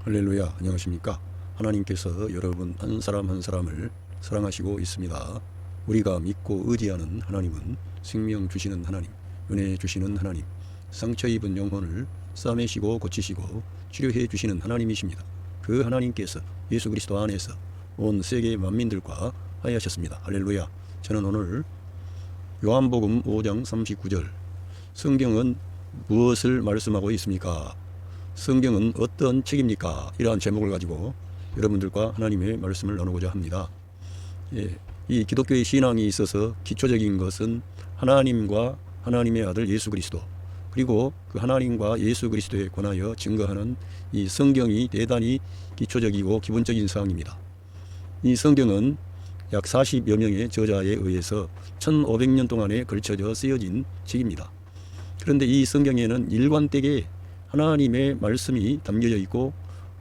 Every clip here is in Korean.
할렐루야, 안녕하십니까? 하나님께서 여러분 한 사람 한 사람을 사랑하시고 있습니다. 우리가 믿고 의지하는 하나님은 생명 주시는 하나님, 은혜 주시는 하나님, 상처 입은 영혼을 싸매시고 고치시고 치료해 주시는 하나님이십니다. 그 하나님께서 예수 그리스도 안에서 온 세계 만민들과 하야하셨습니다. 할렐루야. 저는 오늘 요한복음 5장 39절, 성경은 무엇을 말씀하고 있습니까? 성경은 어떤 책입니까? 이러한 제목을 가지고 여러분들과 하나님의 말씀을 나누고자 합니다. 이 기독교의 신앙이 있어서 기초적인 것은 하나님과 하나님의 아들 예수 그리스도, 그리고 그 하나님과 예수 그리스도에 관하여 증거하는 이 성경이 대단히 기초적이고 기본적인 사항입니다. 이 성경은 약 40여 명의 저자에 의해서 1500년 동안에 걸쳐져 쓰여진 책입니다. 그런데 이 성경에는 일관되게 하나님의 말씀이 담겨져 있고,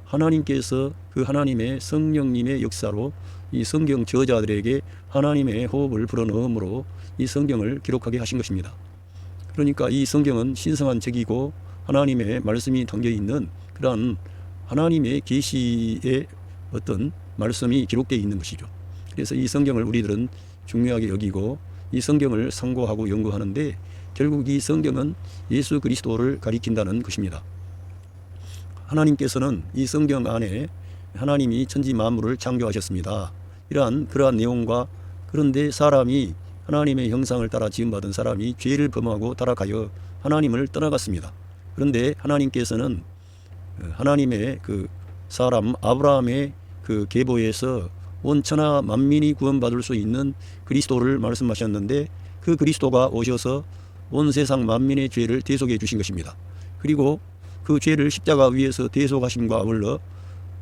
하나님께서 그 하나님의 성령님의 역사로 이 성경 저자들에게 하나님의 호흡을 불어넣음으로 이 성경을 기록하게 하신 것입니다. 그러니까 이 성경은 신성한 책이고 하나님의 말씀이 담겨 있는 그러한 하나님의 계시의 어떤 말씀이 기록되어 있는 것이죠. 그래서 이 성경을 우리들은 중요하게 여기고 이 성경을 상고하고 연구하는데, 결국 이 성경은 예수 그리스도를 가리킨다는 것입니다. 하나님께서는 이 성경 안에 하나님이 천지 만물을 창조하셨습니다. 그러한 내용과, 그런데 사람이 하나님의 형상을 따라 지음받은 사람이 죄를 범하고 타락하여 하나님을 떠나갔습니다. 그런데 하나님께서는 하나님의 그 사람 아브라함의 그 계보에서 온 천하 만민이 구원받을 수 있는 그리스도를 말씀하셨는데, 그 그리스도가 오셔서 온 세상 만민의 죄를 대속해 주신 것입니다. 그리고 그 죄를 십자가 위에서 대속하심과 아울러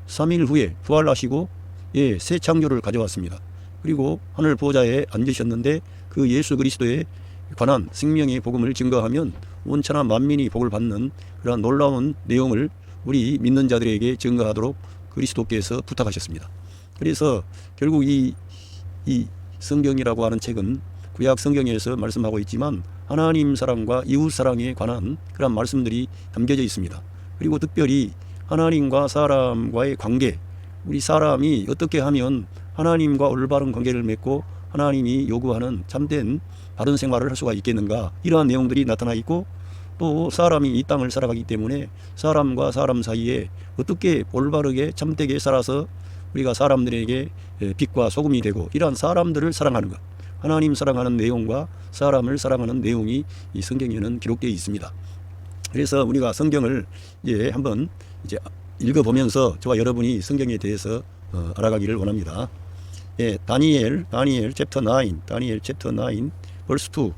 3일 후에 부활하시고 새 창조를 가져왔습니다. 그리고 하늘 보좌에 앉으셨는데, 그 예수 그리스도에 관한 생명의 복음을 증거하면 온 천하 만민이 복을 받는 그런 놀라운 내용을 우리 믿는 자들에게 증거하도록 그리스도께서 부탁하셨습니다. 그래서 결국 이 성경이라고 하는 책은 구약 성경에서 말씀하고 있지만 하나님 사랑과 이웃 사랑에 관한 그런 말씀들이 담겨져 있습니다. 그리고 특별히 하나님과 사람과의 관계, 우리 사람이 어떻게 하면 하나님과 올바른 관계를 맺고 하나님이 요구하는 참된 바른 생활을 할 수가 있겠는가, 이러한 내용들이 나타나 있고, 또 사람이 이 땅을 살아가기 때문에 사람과 사람 사이에 어떻게 올바르게 참되게 살아서 우리가 사람들에게 빛과 소금이 되고, 이러한 사람들을 사랑하는 것, 하나님 사랑하는 내용과 사람을 사랑하는 내용이 이 성경에는 기록되어 있습니다. 그래서 우리가 성경을 한번 읽어보면서 저와 여러분이 성경에 대해서 알아가기를 원합니다. 다니엘 챕터 9, 다니엘 챕터 9 verse 2.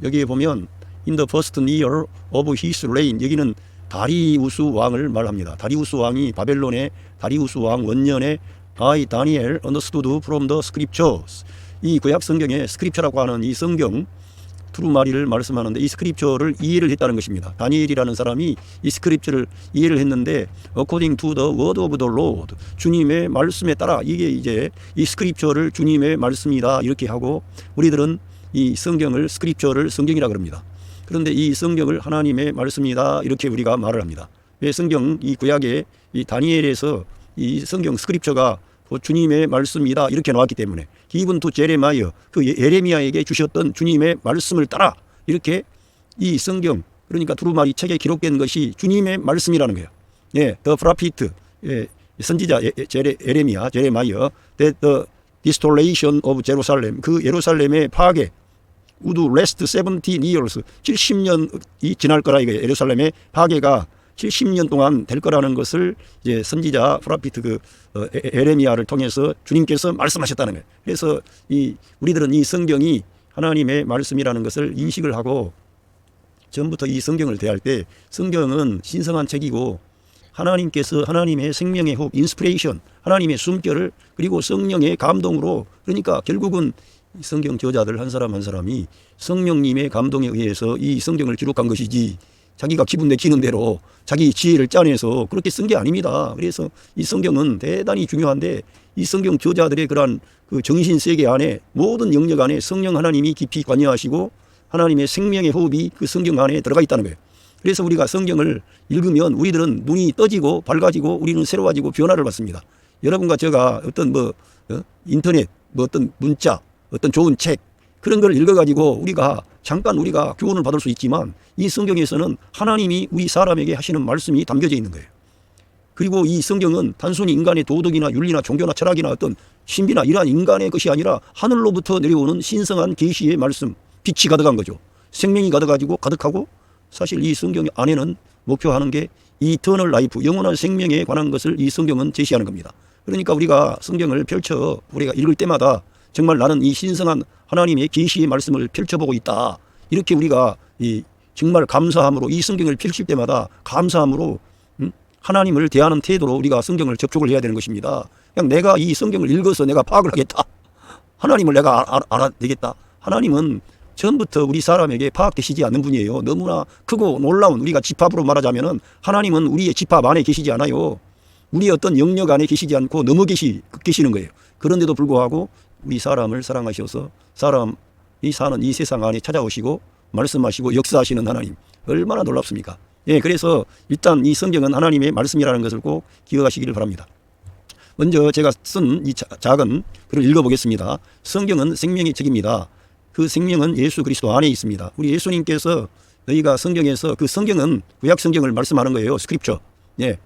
여기에 보면 in the first year of his reign, 여기는 다리우스 왕을 말합니다. 다리우스 왕이 바벨론의 다리우스 왕 원년에 I Daniel understood from the scriptures, 이 구약 성경에 스크립처라고 하는 이 성경 두루마리를 말씀하는데, 이 스크립처를 이해를 했다는 것입니다. 다니엘이라는 사람이 이 스크립처를 이해를 했는데 according to the word of the Lord, 주님의 말씀에 따라, 이게 이 스크립처를 주님의 말씀이다 이렇게 하고, 우리들은 이 성경을 스크립처를 성경이라 그럽니다. 그런데 이 성경을 하나님의 말씀이다 이렇게 우리가 말을 합니다. 왜 성경 이 구약의 이 다니엘에서 이 성경 스크립처가 주님의 말씀이다 이렇게 나왔기 때문에, 기분 투 제레마이어, 그 예레미야에게 주셨던 주님의 말씀을 따라 이렇게 이 성경, 그러니까 두루마리 책에 기록된 것이 주님의 말씀이라는 거예요. The prophet, 선지자 제레마이어, that the desolation of Jerusalem, 그 예루살렘의 파괴 would last 70 years, 70년이 지날 거라 이거예요. 예루살렘의 파괴가 70년 동안 될 거라는 것을 선지자 프라피트 에레미야를 통해서 주님께서 말씀하셨다는 거예요. 그래서 우리들은 이 성경이 하나님의 말씀이라는 것을 인식을 하고, 전부터 이 성경을 대할 때 성경은 신성한 책이고, 하나님께서 하나님의 생명의 호흡, 인스피레이션, 하나님의 숨결을, 그리고 성령의 감동으로, 그러니까 결국은 성경 저자들 한 사람 한 사람이 성령님의 감동에 의해서 이 성경을 기록한 것이지, 자기가 기분 내키는 대로 자기 지혜를 짜내서 그렇게 쓴 게 아닙니다. 그래서 이 성경은 대단히 중요한데, 이 성경 저자들의 그러한 그 정신 세계 안에, 모든 영역 안에 성령 하나님이 깊이 관여하시고 하나님의 생명의 호흡이 그 성경 안에 들어가 있다는 거예요. 그래서 우리가 성경을 읽으면 우리들은 눈이 떠지고 밝아지고 우리는 새로워지고 변화를 받습니다. 여러분과 제가 어떤 인터넷, 어떤 문자, 어떤 좋은 책 그런 걸 읽어가지고 우리가 잠깐 우리가 교훈을 받을 수 있지만 이 성경에서는 하나님이 우리 사람에게 하시는 말씀이 담겨져 있는 거예요. 그리고 이 성경은 단순히 인간의 도덕이나 윤리나 종교나 철학이나 어떤 신비나 이러한 인간의 것이 아니라 하늘로부터 내려오는 신성한 계시의 말씀, 빛이 가득한 거죠. 생명이 가득하고 사실 이 성경 안에는 목표하는 게 이터널 라이프, 영원한 생명에 관한 것을 이 성경은 제시하는 겁니다. 그러니까 우리가 성경을 펼쳐 우리가 읽을 때마다 정말 나는 이 신성한 하나님의 계시의 말씀을 펼쳐보고 있다. 이렇게 우리가 정말 감사함으로 이 성경을 펼칠 때마다 감사함으로 하나님을 대하는 태도로 우리가 성경을 접촉을 해야 되는 것입니다. 그냥 내가 이 성경을 읽어서 내가 파악을 하겠다. 하나님을 내가 알아내겠다. 하나님은 처음부터 우리 사람에게 파악되시지 않는 분이에요. 너무나 크고 놀라운 우리가 집합으로 말하자면은 하나님은 우리의 집합 안에 계시지 않아요. 우리의 어떤 영역 안에 계시지 않고 너무 계시는 거예요. 그런데도 불구하고 우리 사람을 사랑하셔서 사람이 사는 이 세상 안에 찾아오시고 말씀하시고 역사하시는 하나님 얼마나 놀랍습니까? 예, 그래서 일단 이 성경은 하나님의 말씀이라는 것을 꼭 기억하시기를 바랍니다. 먼저 제가 쓴 이 작은 글을 읽어보겠습니다. 성경은 생명의 책입니다. 그 생명은 예수 그리스도 안에 있습니다. 우리 예수님께서 너희가 성경에서 그 성경은 구약 성경을 말씀하는 거예요. 스크립처. 예.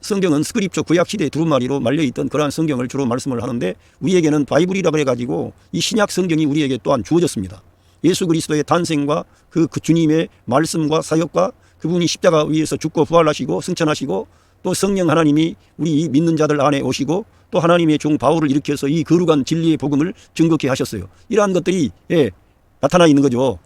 성경은 스크립처 구약 시대 두루마리로 말려있던 그러한 성경을 주로 말씀을 하는데 우리에게는 바이블이라고 해가지고 이 신약 성경이 우리에게 또한 주어졌습니다. 예수 그리스도의 탄생과 그 주님의 말씀과 사역과 그분이 십자가 위에서 죽고 부활하시고 승천하시고 또 성령 하나님이 우리 믿는 자들 안에 오시고 또 하나님의 종 바울을 일으켜서 이 거룩한 진리의 복음을 증거케 하셨어요. 이러한 것들이 나타나 있는 거죠.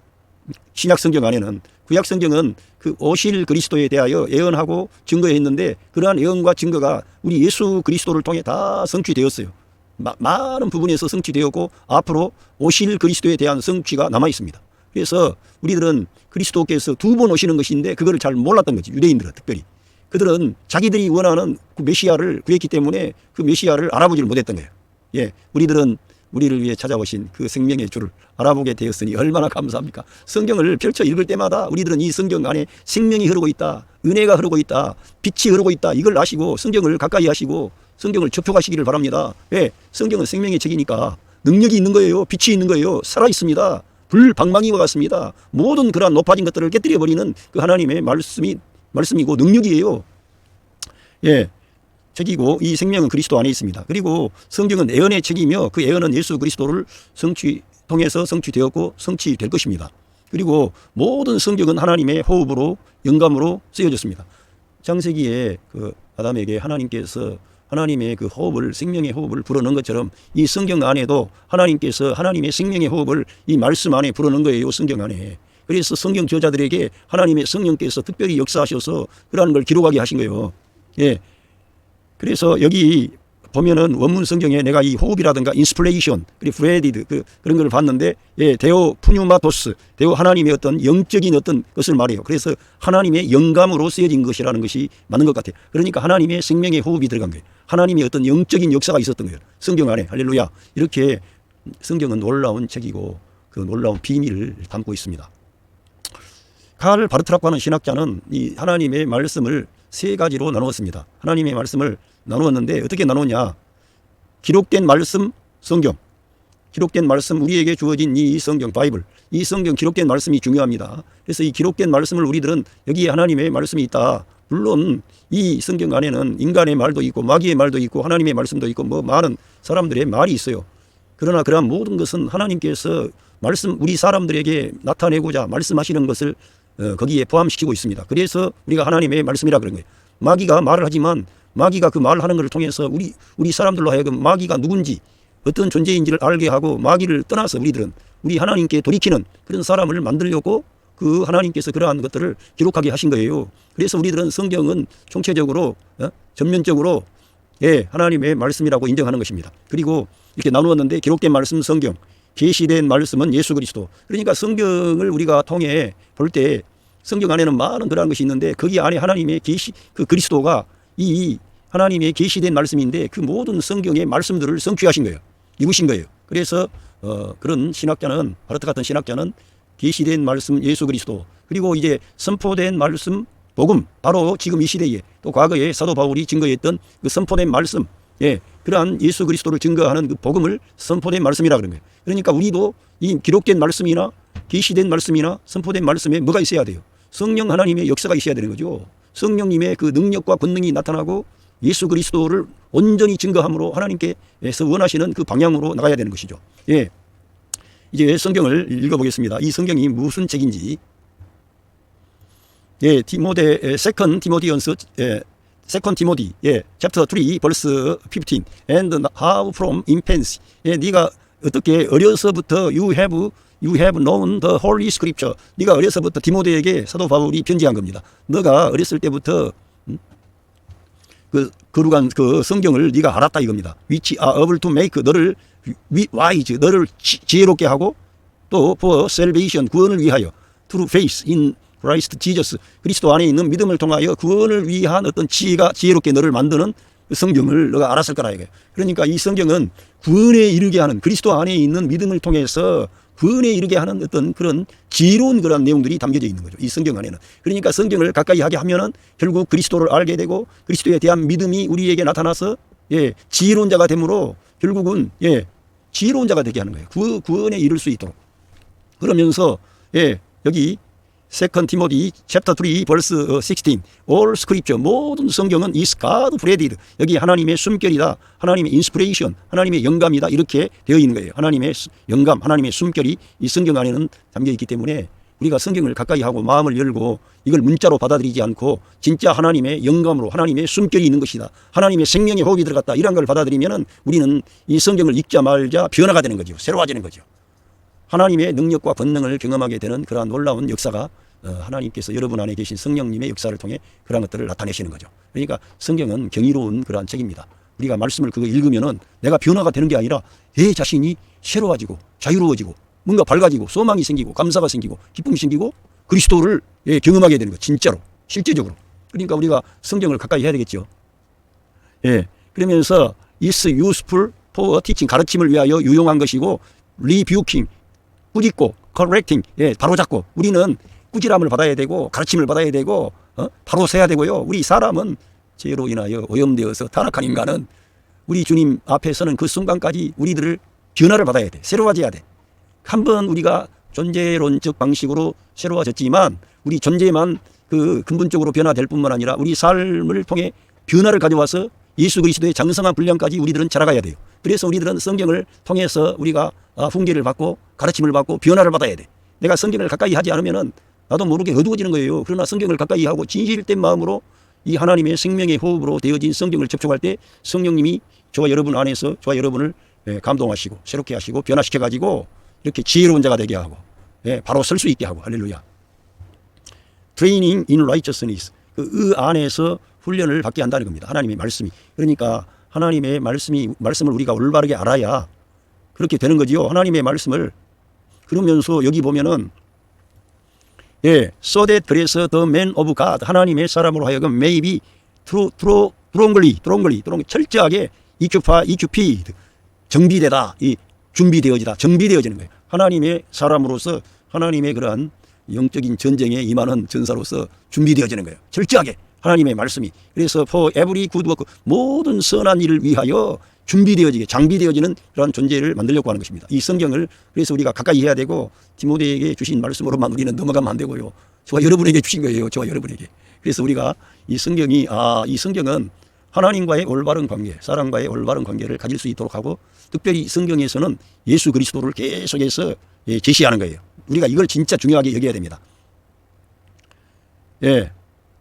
신약 성경 안에는. 구약 성경은 그 오실 그리스도에 대하여 예언하고 증거했는데 그러한 예언과 증거가 우리 예수 그리스도를 통해 다 성취되었어요. 많은 부분에서 성취되었고 앞으로 오실 그리스도에 대한 성취가 남아 있습니다. 그래서 우리들은 그리스도께서 2번 오시는 것인데 그거를 잘 몰랐던 거지. 유대인들은 특별히. 그들은 자기들이 원하는 그 메시아를 구했기 때문에 그 메시아를 알아보지를 못했던 거예요. 예, 우리들은 우리를 위해 찾아오신 그 생명의 주를 알아보게 되었으니 얼마나 감사합니까? 성경을 펼쳐 읽을 때마다 우리들은 이 성경 안에 생명이 흐르고 있다. 은혜가 흐르고 있다. 빛이 흐르고 있다. 이걸 아시고 성경을 가까이 하시고 성경을 접촉하시기를 바랍니다. 왜? 성경은 생명의 책이니까 능력이 있는 거예요. 빛이 있는 거예요. 살아있습니다. 불방망이와 같습니다. 모든 그러한 높아진 것들을 깨뜨려버리는 그 하나님의 말씀이고 능력이에요. 예. 책이고 이 생명은 그리스도 안에 있습니다. 그리고 성경은 예언의 책이며 그 예언은 예수 그리스도를 통해서 성취되었고 성취될 것입니다. 그리고 모든 성경은 하나님의 호흡으로 영감으로 쓰여졌습니다. 창세기에 그 아담에게 하나님께서 하나님의 그 호흡을 생명의 호흡을 불어넣은 것처럼 이 성경 안에도 하나님께서 하나님의 생명의 호흡을 이 말씀 안에 불어넣은 거예요. 성경 안에. 그래서 성경 저자들에게 하나님의 성령께서 특별히 역사하셔서 그러한 걸 기록하게 하신 거예요. 예. 그래서 여기 보면은 원문 성경에 내가 이 호흡이라든가 인스플레이션 그리고 프레디드 그런 걸 봤는데 데오 푸뉴마토스 데오 하나님의 어떤 영적인 어떤 것을 말해요. 그래서 하나님의 영감으로 쓰여진 것이라는 것이 맞는 것 같아요. 그러니까 하나님의 생명의 호흡이 들어간 거예요. 하나님의 어떤 영적인 역사가 있었던 거예요. 성경 안에. 할렐루야. 이렇게 성경은 놀라운 책이고 그 놀라운 비밀을 담고 있습니다. 칼 바르트라고 하는 신학자는 이 하나님의 말씀을 3가지로 나누었습니다. 하나님의 말씀을 나누었는데 어떻게 나누냐? 기록된 말씀, 성경. 기록된 말씀, 우리에게 주어진 이 성경, 바이블. 이 성경 기록된 말씀이 중요합니다. 그래서 이 기록된 말씀을 우리들은 여기에 하나님의 말씀이 있다. 물론 이 성경 안에는 인간의 말도 있고 마귀의 말도 있고 하나님의 말씀도 있고 뭐 많은 사람들의 말이 있어요. 그러나 그러한 모든 것은 하나님께서 우리 사람들에게 나타내고자 말씀하시는 것을 거기에 포함시키고 있습니다. 그래서 우리가 하나님의 말씀이라 그런 거예요. 마귀가 말을 하지만 마귀가 그 말을 하는 것을 통해서 우리 사람들로 하여금 마귀가 누군지 어떤 존재인지를 알게 하고 마귀를 떠나서 우리 하나님께 돌이키는 그런 사람을 만들려고 그 하나님께서 그러한 것들을 기록하게 하신 거예요. 그래서 우리들은 성경은 총체적으로 전면적으로 하나님의 말씀이라고 인정하는 것입니다. 그리고 이렇게 나누었는데 기록된 말씀 성경, 계시된 말씀은 예수 그리스도. 그러니까 성경을 우리가 통해 볼 때 성경 안에는 많은 그러한 것이 있는데 거기 안에 하나님의 계시 그 그리스도가 이 하나님의 계시된 말씀인데 그 모든 성경의 말씀들을 성취하신 거예요. 이루신 거예요. 그래서 그런 신학자는 바르트 같은 신학자는 계시된 말씀 예수 그리스도, 그리고 이제 선포된 말씀 복음, 바로 지금 이 시대에 또 과거에 사도 바울이 증거했던 그 선포된 말씀, 그러한 예수 그리스도를 증거하는 그 복음을 선포된 말씀이라 그런 거예요. 그러니까 우리도 이 기록된 말씀이나 계시된 말씀이나 선포된 말씀에 뭐가 있어야 돼요? 성령 하나님의 역사가 있어야 되는 거죠. 성령님의 그 능력과 권능이 나타나고 예수 그리스도를 온전히 증거함으로 하나님께서 원하시는 그 방향으로 나가야 되는 것이죠. 이제 성경을 읽어보겠습니다. 이 성경이 무슨 책인지. 세컨 티모디언스, 세컨 티모디, 챕터 3, 벌스 15. And how from infancy. 네가 어떻게 어려서부터 you have known the holy scripture. 네가 어려서부터 디모데에게 사도 바울이 편지한 겁니다. 너가 어렸을 때부터 그 거룩한 그 성경을 네가 알았다 이겁니다. Which are able to make 너를 wise, 너를 지혜롭게 하고 또 for salvation, 구원을 위하여 through faith in Christ Jesus, 그리스도 안에 있는 믿음을 통하여 구원을 위한 어떤 지혜롭게 너를 만드는 성경을 너가 알았을 거라 이거예요. 그러니까 이 성경은 구원에 이르게 하는, 그리스도 안에 있는 믿음을 통해서 구원에 이르게 하는 어떤 그런 지혜로운 그런 내용들이 담겨져 있는 거죠. 이 성경 안에는. 그러니까 성경을 가까이 하게 하면은 결국 그리스도를 알게 되고 그리스도에 대한 믿음이 우리에게 나타나서 지혜로운 자가 되므로 결국은 지혜로운 자가 되게 하는 거예요. 구원에 이를 수 있도록. 그러면서 여기 세컨 티모디 챕터 3 벌스 16 all scripture, 모든 성경은 is God breathed, 여기 하나님의 숨결이다, 하나님의 인스피레이션, 하나님의 영감이다, 이렇게 되어 있는 거예요. 하나님의 영감, 하나님의 숨결이 이 성경 안에는 담겨 있기 때문에 우리가 성경을 가까이 하고 마음을 열고 이걸 문자로 받아들이지 않고 진짜 하나님의 영감으로 하나님의 숨결이 있는 것이다, 하나님의 생명의 호흡이 들어갔다, 이런 걸 받아들이면은 우리는 이 성경을 읽자 말자 변화가 되는 거죠. 새로워지는 거죠. 하나님의 능력과 권능을 경험하게 되는 그러한 놀라운 역사가 하나님께서 여러분 안에 계신 성령님의 역사를 통해 그런 것들을 나타내시는 거죠. 그러니까 성경은 경이로운 그러한 책입니다. 우리가 말씀을 그거 읽으면은 내가 변화가 되는 게 아니라 내 자신이 새로워지고 자유로워지고 뭔가 밝아지고 소망이 생기고 감사가 생기고 기쁨이 생기고 그리스도를 경험하게 되는 거, 진짜로 실제적으로. 그러니까 우리가 성경을 가까이 해야 되겠죠. 그러면서 is useful for teaching, 가르침을 위하여 유용한 것이고, rebuking, 꾸짖고, correcting, 바로잡고. 우리는 꾸지람을 받아야 되고 가르침을 받아야 되고 바로 서야 되고요. 우리 사람은 죄로 인하여 오염되어서 타락한 인간은 우리 주님 앞에 서는 그 순간까지 우리들을 변화를 받아야 돼. 새로워져야 돼. 한번 우리가 존재론적 방식으로 새로워졌지만 우리 존재만 그 근본적으로 변화될 뿐만 아니라 우리 삶을 통해 변화를 가져와서 예수 그리스도의 장성한 분량까지 우리들은 자라가야 돼요. 그래서 우리들은 성경을 통해서 우리가 훈계를 받고 가르침을 받고 변화를 받아야 돼. 내가 성경을 가까이 하지 않으면은 나도 모르게 어두워지는 거예요. 그러나 성경을 가까이 하고 진실된 마음으로 이 하나님의 생명의 호흡으로 되어진 성경을 접촉할 때 성령님이 저와 여러분 안에서 저와 여러분을 감동하시고 새롭게 하시고 변화시켜가지고 이렇게 지혜로운 자가 되게 하고 바로 설 수 있게 하고. 할렐루야. Training in righteousness, 그 안에서 훈련을 받게 한다는 겁니다. 하나님의 말씀이. 그러니까 하나님의 말씀을 우리가 올바르게 알아야 그렇게 되는 거지요. 하나님의 말씀을. 그러면서 여기 보면은 so that 그래서 the man of God, 하나님의 사람으로 하여금 may be strongly 철저하게 equipped, 정비되다, 준비되어지다, 정비되어지는 거예요. 하나님의 사람으로서 하나님의 그러한 영적인 전쟁에 임하는 전사로서 준비되어지는 거예요. 철저하게 하나님의 말씀이. 그래서 for every good work, 모든 선한 일을 위하여 준비되어지게 장비되어지는 그런 존재를 만들려고 하는 것입니다. 이 성경을 그래서 우리가 가까이 해야 되고 디모데에게 주신 말씀으로만 우리는 넘어가면 안 되고요. 저와 여러분에게 주신 거예요. 저와 여러분에게. 그래서 우리가 이 성경은 하나님과의 올바른 관계, 사람과의 올바른 관계를 가질 수 있도록 하고, 특별히 성경에서는 예수 그리스도를 계속해서 제시하는 거예요. 우리가 이걸 진짜 중요하게 여겨야 됩니다.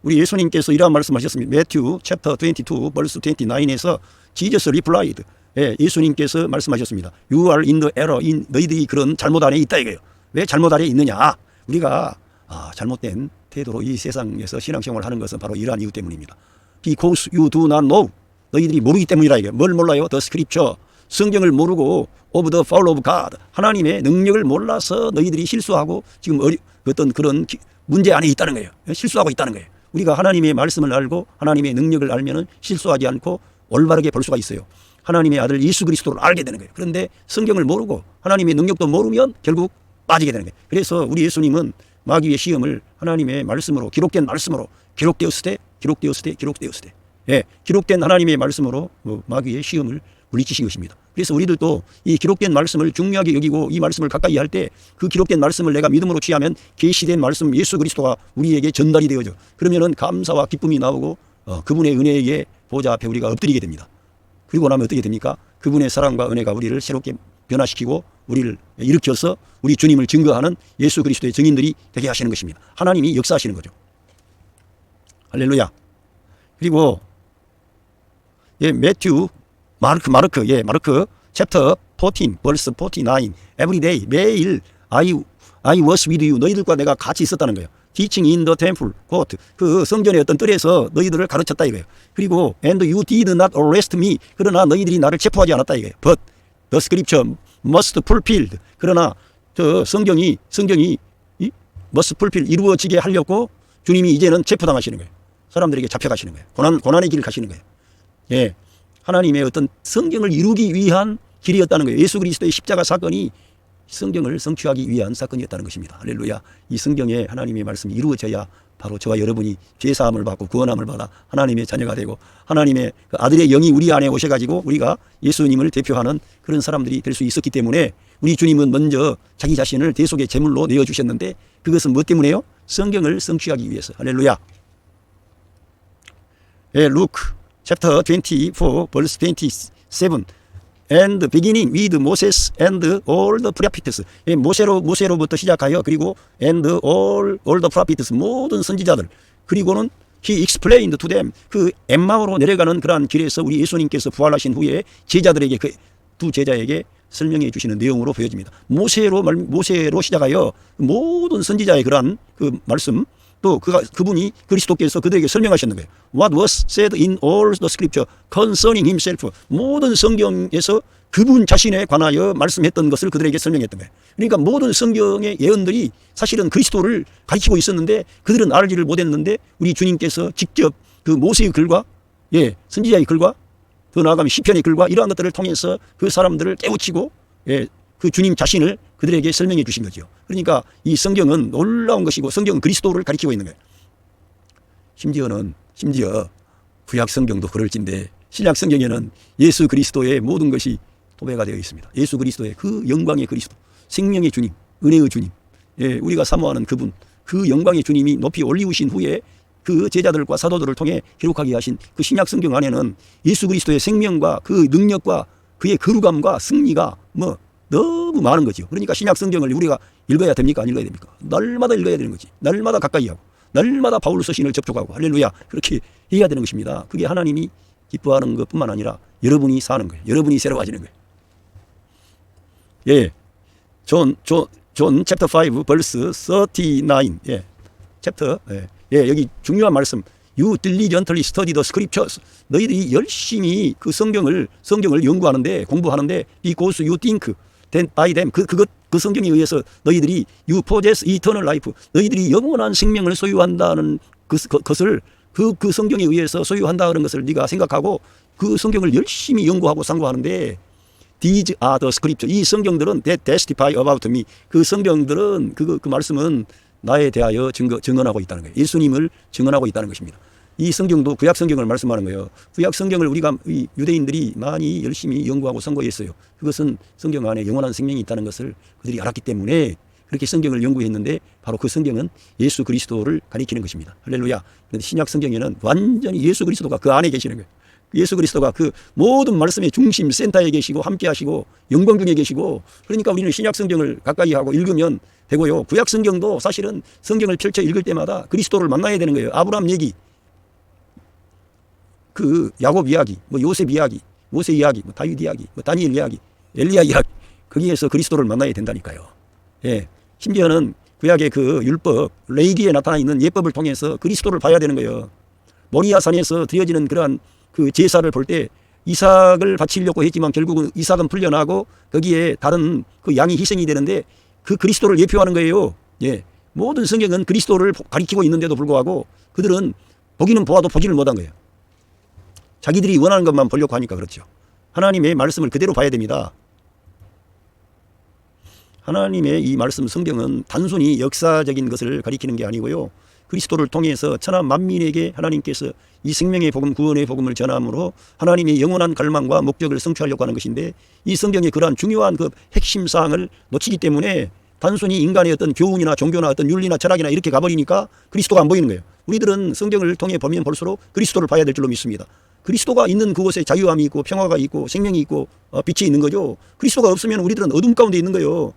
우리 예수님께서 이러한 말씀하셨습니다. 매튜 챕터 22 벌스 29에서 Jesus replied, 예수님께서 말씀하셨습니다. You are in the error, 너희들이 그런 잘못 안에 있다 이거예요. 왜 잘못 안에 있느냐? 우리가 잘못된 태도로 이 세상에서 신앙생활을 하는 것은 바로 이러한 이유 때문입니다. Because you do not know, 너희들이 모르기 때문이라 이거예요. 뭘 몰라요? The scripture, 성경을 모르고 of the power of God, 하나님의 능력을 몰라서 너희들이 실수하고 지금 어떤 그런 문제 안에 있다는 거예요. 실수하고 있다는 거예요. 우리가 하나님의 말씀을 알고 하나님의 능력을 알면은 실수하지 않고 올바르게 볼 수가 있어요. 하나님의 아들 예수 그리스도를 알게 되는 거예요. 그런데 성경을 모르고 하나님의 능력도 모르면 결국 빠지게 되는 거예요. 그래서 우리 예수님은 마귀의 시험을 하나님의 말씀으로, 기록된 말씀으로, 기록되었을 때 예, 기록된 하나님의 말씀으로 마귀의 시험을 물리치신 것입니다. 그래서 우리들도 이 기록된 말씀을 중요하게 여기고 이 말씀을 가까이 할 때 그 기록된 말씀을 내가 믿음으로 취하면 계시된 말씀 예수 그리스도가 우리에게 전달이 되어져. 그러면은 감사와 기쁨이 나오고 그분의 은혜에 보좌 앞에 우리가 엎드리게 됩니다. 그리고 나면 어떻게 됩니까? 그분의 사랑과 은혜가 우리를 새롭게 변화시키고 우리를 일으켜서 우리 주님을 증거하는 예수 그리스도의 증인들이 되게 하시는 것입니다. 하나님이 역사하시는 거죠. 할렐루야. 그리고 예, 마르크 챕터 14 verse 49 every day 매일 I was with you 너희들과 내가 같이 있었다는 거예요. teaching in the temple quote 그 성전의 어떤 뜰에서 너희들을 가르쳤다 이거예요. 그리고 and you did not arrest me 그러나 너희들이 나를 체포하지 않았다 이거예요. but the scripture must fulfilled 그러나 저 성경이 must fulfill 이루어지게 하려고 주님이 이제는 체포당하시는 거예요. 사람들에게 잡혀가시는 거예요. 고난의 길을 가시는 거예요. 예, 하나님의 어떤 성경을 이루기 위한 길이었다는 거예요. 예수 그리스도의 십자가 사건이 성경을 성취하기 위한 사건이었다는 것입니다. 할렐루야. 이 성경에 하나님의 말씀이 이루어져야 바로 저와 여러분이 죄사함을 받고 구원함을 받아 하나님의 자녀가 되고 하나님의 그 아들의 영이 우리 안에 오셔가지고 우리가 예수님을 대표하는 그런 사람들이 될 수 있었기 때문에 우리 주님은 먼저 자기 자신을 대속의 제물로 내어주셨는데 그것은 무엇 때문에요? 성경을 성취하기 위해서. 할렐루야. 예, 루크 챕터 24 verse 27 and beginning with Moses and all the prophets 예, 모세로부터 시작하여 그리고 and all the prophets 모든 선지자들 그리고는 he explained to them 그 엠마오로 내려가는 그러한 길에서 우리 예수님께서 부활하신 후에 제자들에게 그 두 제자에게 설명해 주시는 내용으로 보여집니다. 모세로 시작하여 모든 선지자의 그러한 그 말씀 또 그분이 그리스도께서 그들에게 설명하셨는 거예요. What was said in all the scripture concerning himself 모든 성경에서 그분 자신에 관하여 말씀했던 것을 그들에게 설명했던 거예요. 그러니까 모든 성경의 예언들이 사실은 그리스도를 가리키고 있었는데 그들은 알지를 못했는데 우리 주님께서 직접 그 모세의 글과 예, 선지자의 글과 더 나아가면 시편의 글과 이러한 것들을 통해서 그 사람들을 깨우치고 예, 그 주님 자신을 그들에게 설명해 주신 거죠. 그러니까 이 성경은 놀라운 것이고 성경은 그리스도를 가리키고 있는 거예요. 심지어 구약 성경도 그럴진데 신약 성경에는 예수 그리스도의 모든 것이 도배가 되어 있습니다. 예수 그리스도의 그 영광의 그리스도, 생명의 주님, 은혜의 주님, 예, 우리가 사모하는 그분, 그 영광의 주님이 높이 올리우신 후에 그 제자들과 사도들을 통해 기록하게 하신 그 신약 성경 안에는 예수 그리스도의 생명과 그 능력과 그의 거룩함과 승리가 뭐 너무 많은 거죠. 그러니까 신약 성경을 우리가 읽어야 됩니까? 안 읽어야 됩니까? 날마다 읽어야 되는 거지. 날마다 가까이 하고 날마다 바울 서신을 접촉하고 할렐루야 그렇게 해야 되는 것입니다. 그게 하나님이 기뻐하는 것뿐만 아니라 여러분이 사는 거예요. 여러분이 새로워지는 거예요. 예, 존 챕터 5 벌스 39 예, 챕터 예, 여기 중요한 말씀 You diligently study the scriptures. 너희들이 열심히 그 성경을 연구하는데 공부하는데 because you think that by them 그 성경에 의해서 너희들이 you possess eternal life. 너희들이 영원한 생명을 소유한다는 것을 그 성경에 의해서 소유한다는 것을 네가 생각하고 그 성경을 열심히 연구하고 상고하는데 These are the scriptures. 이 성경들은 that testify about me. 그 성경들은 그 말씀은 나에 대하여 증언하고 있다는 거예요. 예수님을 증언하고 있다는 것입니다. 이 성경도 구약 성경을 말씀하는 거예요. 구약 성경을 우리가 유대인들이 많이 열심히 연구하고 선고했어요. 그것은 성경 안에 영원한 생명이 있다는 것을 그들이 알았기 때문에 그렇게 성경을 연구했는데 바로 그 성경은 예수 그리스도를 가리키는 것입니다. 할렐루야. 그런데 신약 성경에는 완전히 예수 그리스도가 그 안에 계시는 거예요. 예수 그리스도가 그 모든 말씀의 중심 센터에 계시고 함께 하시고 영광 중에 계시고 그러니까 우리는 신약 성경을 가까이 하고 읽으면 되고요. 구약 성경도 사실은 성경을 펼쳐 읽을 때마다 그리스도를 만나야 되는 거예요. 아브라함 얘기, 그 야곱 이야기, 뭐 요셉 이야기, 모세 이야기, 뭐 다윗 이야기, 뭐 다니엘 이야기, 엘리야 이야기 거기에서 그리스도를 만나야 된다니까요. 예, 심지어는 구약의 그 율법 레이기에 나타나 있는 예법을 통해서 그리스도를 봐야 되는 거예요. 모리아 산에서 드려지는 그러한 그 제사를 볼 때 이삭을 바치려고 했지만 결국은 이삭은 풀려나고 거기에 다른 그 양이 희생이 되는데 그 그리스도를 예표하는 거예요. 예, 모든 성경은 그리스도를 가리키고 있는데도 불구하고 그들은 보기는 보아도 보지를 못한 거예요. 자기들이 원하는 것만 보려고 하니까 그렇죠. 하나님의 말씀을 그대로 봐야 됩니다. 하나님의 이 말씀 성경은 단순히 역사적인 것을 가리키는 게 아니고요. 그리스도를 통해서 천하 만민에게 하나님께서 이 생명의 복음, 구원의 복음을 전함으로 하나님의 영원한 갈망과 목적을 성취하려고 하는 것인데, 이 성경의 그러한 중요한 그 핵심 사항을 놓치기 때문에 단순히 인간의 어떤 교훈이나 종교나 어떤 윤리나 철학이나 이렇게 가버리니까 그리스도가 안 보이는 거예요. 우리들은 성경을 통해 보면 볼수록 그리스도를 봐야 될 줄로 믿습니다. 그리스도가 있는 그곳에 자유함이 있고 평화가 있고 생명이 있고 빛이 있는 거죠. 그리스도가 없으면 우리들은 어둠 가운데 있는 거예요.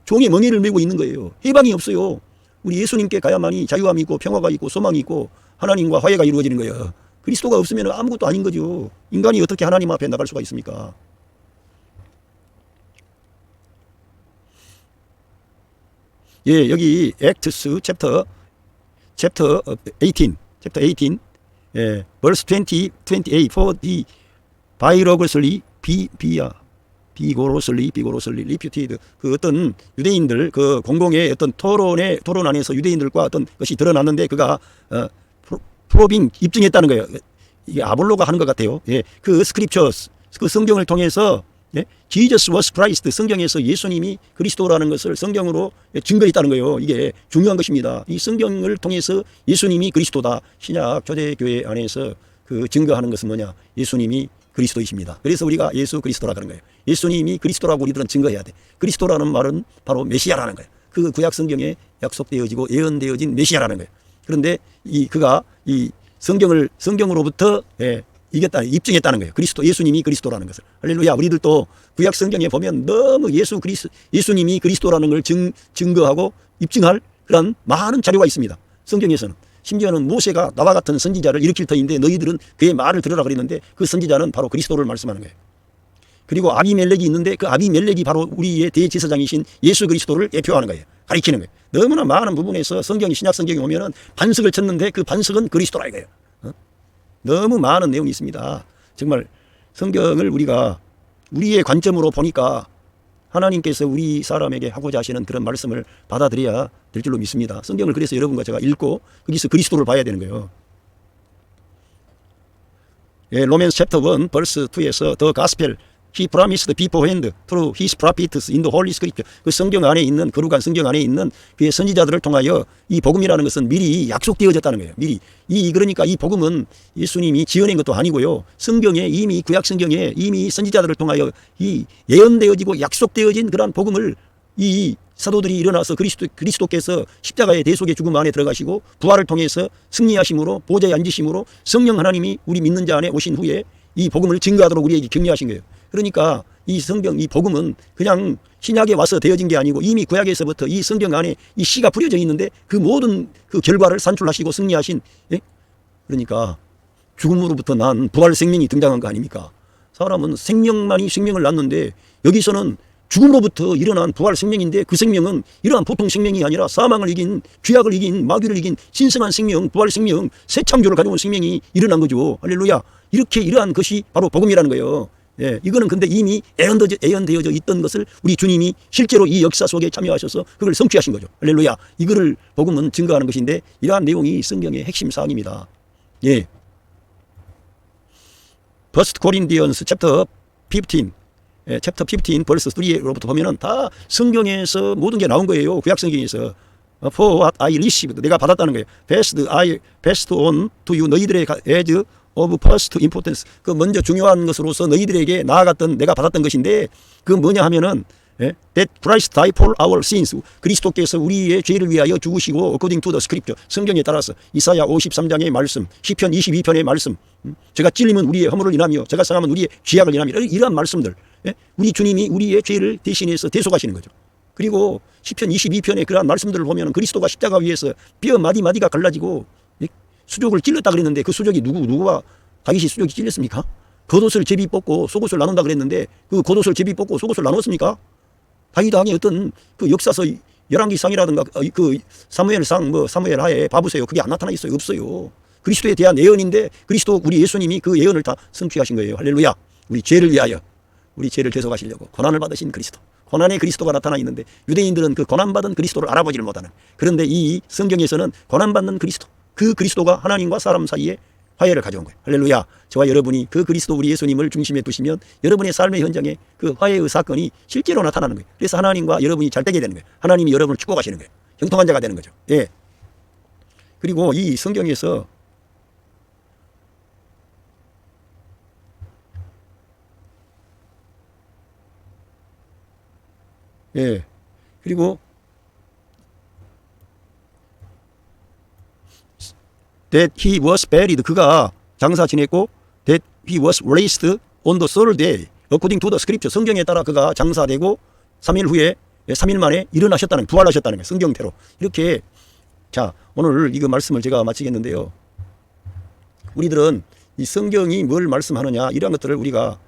종의 멍에를 메고 있는 거예요. 해방이 없어요. 우리 예수님께 가야만이 자유함이 있고 평화가 있고 소망이 있고 하나님과 화해가 이루어지는 거예요. 그리스도가 없으면 아무것도 아닌 거죠. 인간이 어떻게 하나님 앞에 나갈 수가 있습니까? 예, 여기 액트스 챕터 18 예, verse 20, 28 for the vigorously refuted, 그 어떤 유대인들 그 공공의 어떤 토론 안에서 유대인들과 어떤 것이 드러났는데 그가 프로빙 입증했다는 거예요. 이게 아볼로가 하는 것 같아요. 예, 그 스크립처스 그 성경을 통해서 예? Jesus was Christ, 성경에서 예수님이 그리스도라는 것을 성경으로 증거했다는 거예요. 이게 중요한 것입니다. 이 성경을 통해서 예수님이 그리스도다. 신약 초대교회 안에서 그 증거하는 것은 뭐냐? 예수님이 그리스도이십니다. 그래서 우리가 예수 그리스도라 그런 거예요. 예수님이 그리스도라고 우리들은 증거해야 돼. 그리스도라는 말은 바로 메시아라는 거예요. 그 구약 성경에 약속되어지고 예언되어진 메시아라는 거예요. 그런데 그가 이 성경으로부터 입증했다는 거예요. 예수님이 그리스도라는 것을. 할렐루야. 우리들도 구약 성경에 보면 너무 예수님이 그리스도라는 걸 증거하고 입증할 그런 많은 자료가 있습니다. 성경에서는. 심지어는 모세가 나와 같은 선지자를 일으킬 터인데 너희들은 그의 말을 들으라 그랬는데 그 선지자는 바로 그리스도를 말씀하는 거예요. 그리고 아비멜렉이 있는데 그 아비멜렉이 바로 우리의 대제사장이신 예수 그리스도를 대표하는 거예요. 가리키는 거예요. 너무나 많은 부분에서 신약 성경에 오면은 반석을 쳤는데 그 반석은 그리스도라 이거예요. 너무 많은 내용이 있습니다. 정말 성경을 우리가 우리의 관점으로 보니까 하나님께서 우리 사람에게 하고자 하시는 그런 말씀을 받아들여야 될 줄로 믿습니다. 성경을 그래서 여러분과 제가 읽고 거기서 그리스도를 봐야 되는 거예요. 예, 로맨스 챕터 1 벌스 2에서 The Gospel He promised beforehand through his prophets in the Holy Scripture. 그 성경 안에 있는 거룩한 성경 안에 있는 그의 선지자들을 통하여 이 복음이라는 것은 미리 약속되어졌다는 거예요. 미리 그러니까 이 복음은 예수님이 지어낸 것도 아니고요. 성경에 이미 구약 성경에 이미 선지자들을 통하여 이 예언되어지고 약속되어진 그러한 복음을 이 사도들이 일어나서 그리스도께서 십자가의 대속의 죽음 안에 들어가시고 부활을 통해서 승리하심으로 보좌에 앉으심으로 성령 하나님이 우리 믿는 자 안에 오신 후에 이 복음을 증거하도록 우리에게 격려하신 거예요. 그러니까 이 성경, 이 복음은 그냥 신약에 와서 되어진 게 아니고 이미 구약에서부터 이 성경 안에 이 씨가 뿌려져 있는데 그 모든 그 결과를 산출하시고 승리하신, 예? 그러니까 죽음으로부터 난 부활 생명이 등장한 거 아닙니까? 사람은 생명만이 생명을 낳는데 여기서는 죽음으로부터 일어난 부활 생명인데 그 생명은 이러한 보통 생명이 아니라 사망을 이긴, 죄악을 이긴, 마귀를 이긴 신성한 생명, 부활 생명, 새 창조를 가져온 생명이 일어난 거죠. 할렐루야. 이러한 것이 바로 복음이라는 거예요. 예, 이거는 근데 이미 예언되어져 있던 것을 우리 주님이 실제로 이 역사 속에 참여하셔서 그걸 성취하신 거죠. 할렐루야. 이거를 복음은 증거하는 것인데 이러한 내용이 성경의 핵심 사항입니다. 예. First Corinthians chapter 15, 챕터 15 벌스 3로부터 보면은 다 성경에서 모든 게 나온 거예요. 구약 성경에서. For what I received, 내가 받았다는 거예요. Passed on to you, 너희들의 as of first importance, 그 먼저 중요한 것으로서 너희들에게 나아갔던 내가 받았던 것인데 그 뭐냐 하면은 that Christ died for our sins, 그리스도께서 우리의 죄를 위하여 죽으시고 according to the scripture, 성경에 따라서 이사야 53장의 말씀, 시편 22편의 말씀, 제가 찔리면 우리의 허물을 인하며 제가 상하면 우리의 죄악을 인하며 이러한 말씀들, 우리 주님이 우리의 죄를 대신해서 대속하시는 거죠. 그리고 시편 22편의 그러한 말씀들을 보면 그리스도가 십자가 위에서 뼈 마디마디가 갈라지고 수족을 찔렀다 그랬는데 그 수족이 누구가 다윗이 수족이 찔렸습니까? 겉옷을 제비 뽑고 속옷을 나눈다 그랬는데 그 겉옷을 제비 뽑고 속옷을 나눴습니까? 다윗 왕의 어떤 그 역사서 열왕기상이라든가 그 사무엘상 사무엘 하에 봐보세요. 그게 안 나타나 있어요. 없어요. 그리스도에 대한 예언인데 그리스도 우리 예수님이 그 예언을 다 성취하신 거예요. 할렐루야. 우리 죄를 위하여 우리 죄를 대속하시려고 고난을 받으신 그리스도. 고난의 그리스도가 나타나 있는데 유대인들은 그 고난받은 그리스도를 알아보지를 못하는. 그런데 이 성경에서는 고난받는 그리스도, 그 그리스도가 하나님과 사람 사이에 화해를 가져온 거예요. 할렐루야. 저와 여러분이 그 그리스도 우리 예수님을 중심에 두시면 여러분의 삶의 현장에 그 화해의 사건이 실제로 나타나는 거예요. 그래서 하나님과 여러분이 잘 되게 되는 거예요. 하나님이 여러분을 축복하시는 거예요. 형통한 자가 되는 거죠. 예. 그리고 이 성경에서 예. 그리고 that he was buried, 그가 장사 지냈고 that he was raised on the third day according to the scripture, 성경에 따라 그가 장사되고 3일 후에 3일 만에 일어나셨다는, 부활하셨다는 거예요. 성경대로. 이렇게. 자, 오늘 이거 말씀을 제가 마치겠는데요. 우리들은 이 성경이 뭘 말씀하느냐 이런 것들을 우리가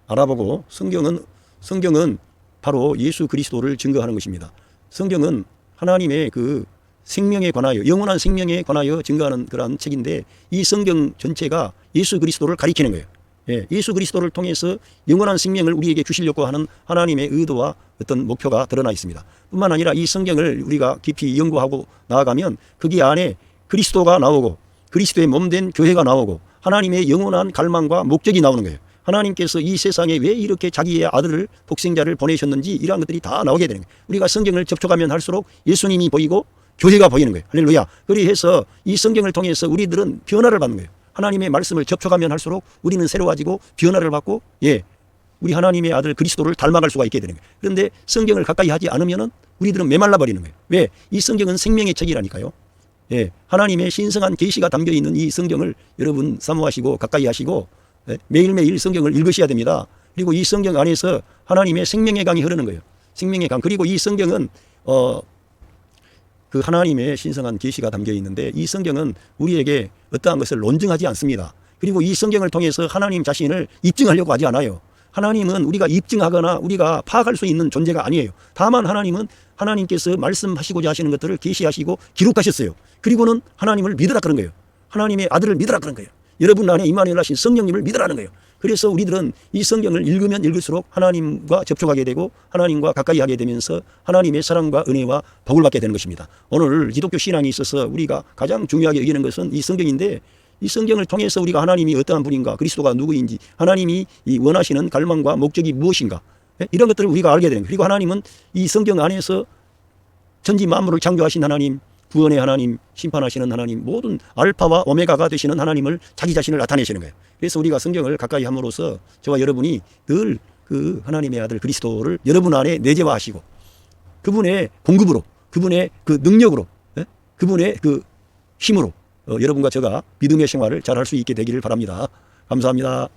알아보고, 성경은 바로 예수 그리스도를 증거하는 것입니다. 성경은 하나님의 그 생명에 관하여, 영원한 생명에 관하여 증거하는 그러한 책인데, 이 성경 전체가 예수 그리스도를 가리키는 거예요. 예, 예수 그리스도를 통해서 영원한 생명을 우리에게 주시려고 하는 하나님의 의도와 어떤 목표가 드러나 있습니다. 뿐만 아니라 이 성경을 우리가 깊이 연구하고 나아가면 거기 안에 그리스도가 나오고 그리스도의 몸된 교회가 나오고 하나님의 영원한 갈망과 목적이 나오는 거예요. 하나님께서 이 세상에 왜 이렇게 자기의 아들을, 독생자를 보내셨는지 이러한 것들이 다 나오게 되는 거예요. 우리가 성경을 접촉하면 할수록 예수님이 보이고 교회가 보이는 거예요. 할렐루야. 그리해서 이 성경을 통해서 우리들은 변화를 받는 거예요. 하나님의 말씀을 접촉하면 할수록 우리는 새로워지고 변화를 받고, 예, 우리 하나님의 아들 그리스도를 닮아갈 수가 있게 되는 거예요. 그런데 성경을 가까이 하지 않으면은 우리들은 메말라 버리는 거예요. 왜? 이 성경은 생명의 책이라니까요. 예, 하나님의 신성한 계시가 담겨 있는 이 성경을 여러분 사모하시고 가까이 하시고, 예, 매일매일 성경을 읽으셔야 됩니다. 그리고 이 성경 안에서 하나님의 생명의 강이 흐르는 거예요. 생명의 강. 그리고 이 성경은 그 하나님의 신성한 계시가 담겨 있는데, 이 성경은 우리에게 어떠한 것을 논증하지 않습니다. 그리고 이 성경을 통해서 하나님 자신을 입증하려고 하지 않아요. 하나님은 우리가 입증하거나 우리가 파악할 수 있는 존재가 아니에요. 다만 하나님은 하나님께서 말씀하시고자 하시는 것들을 계시하시고 기록하셨어요. 그리고는 하나님을 믿으라 그런 거예요. 하나님의 아들을 믿으라 그런 거예요. 여러분 안에 임마누엘 하신 성령님을 믿으라는 거예요. 그래서 우리들은 이 성경을 읽으면 읽을수록 하나님과 접촉하게 되고 하나님과 가까이 하게 되면서 하나님의 사랑과 은혜와 복을 받게 되는 것입니다. 오늘 기독교 신앙에 있어서 우리가 가장 중요하게 여기는 것은 이 성경인데, 이 성경을 통해서 우리가 하나님이 어떠한 분인가, 그리스도가 누구인지, 하나님이 이 원하시는 갈망과 목적이 무엇인가, 이런 것들을 우리가 알게 되는 거예요. 그리고 하나님은 이 성경 안에서 천지 만물을 창조하신 하나님, 구원의 하나님, 심판하시는 하나님, 모든 알파와 오메가가 되시는 하나님을, 자기 자신을 나타내시는 거예요. 그래서 우리가 성경을 가까이 함으로써 저와 여러분이 늘 그 하나님의 아들 그리스도를 여러분 안에 내재화하시고 그분의 공급으로, 그분의 그 능력으로, 그분의 그 힘으로 여러분과 제가 믿음의 생활을 잘 할 수 있게 되기를 바랍니다. 감사합니다.